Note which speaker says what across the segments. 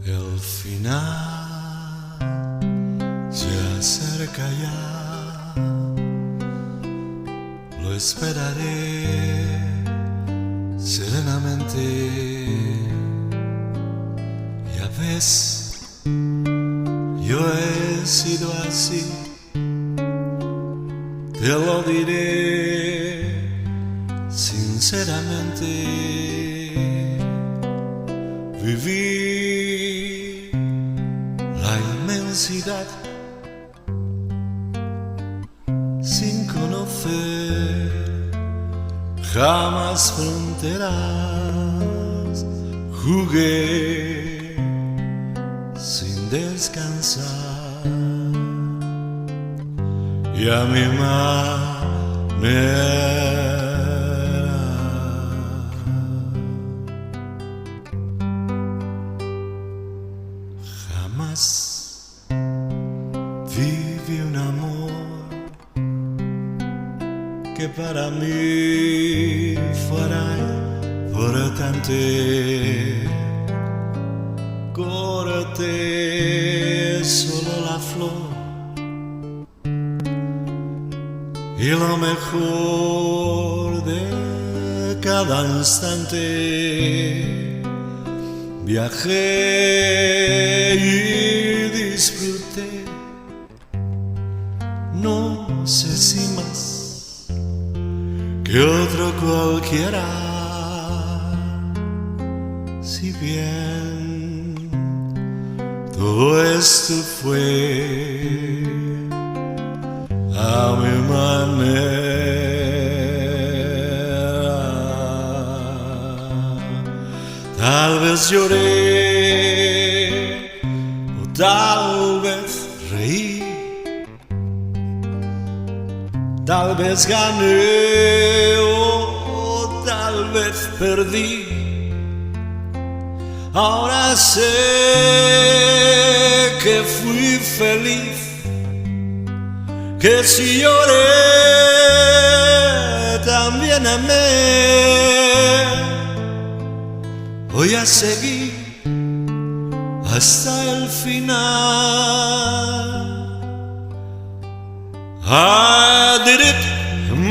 Speaker 1: El final se acerca ya, lo esperaré serenamente. Ya ves, yo he sido así, te lo diré sinceramente. Viví la inmensidad sin conocer jamás fronteras. Jugué sin descansar y a mi manera. Jamás viví un amor que para mí fuera importante. Corté solo la flor y lo mejor de cada instante. Viajé y disfruté, no sé si más que otro cualquiera. Si bien todo esto fue a mi manera, tal vez lloré o tal vez reí, tal vez gané o tal vez perdí. Ahora sé que fui feliz, que si lloré también amé. Voy a seguir hasta el final. I did it my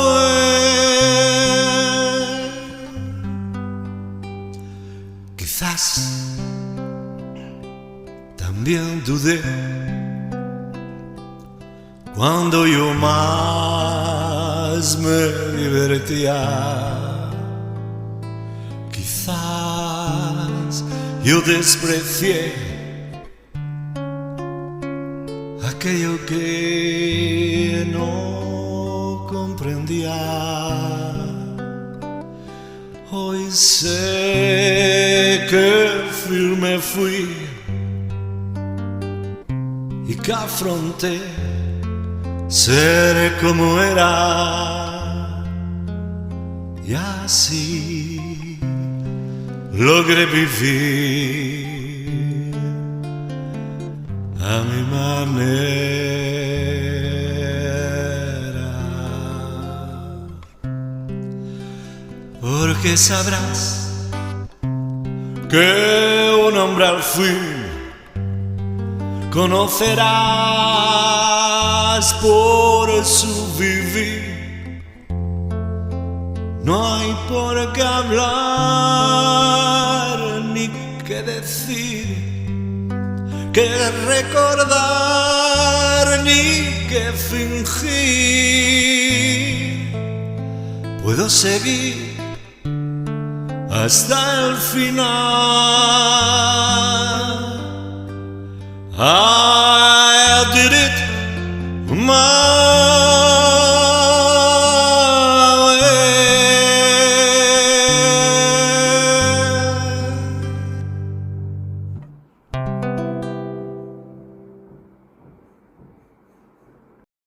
Speaker 1: way. Quizás también dudé cuando yo más me divertía. Quizás yo desprecié aquello que no comprendía. Hoy sé que firme fui y que afronté ser como era, y así logré vivir a mi manera. Porque sabrás que un hombre al fin conocerás por su vivir. No hay por qué hablar ni qué decir, que recordar ni que fingir. Puedo seguir hasta el final.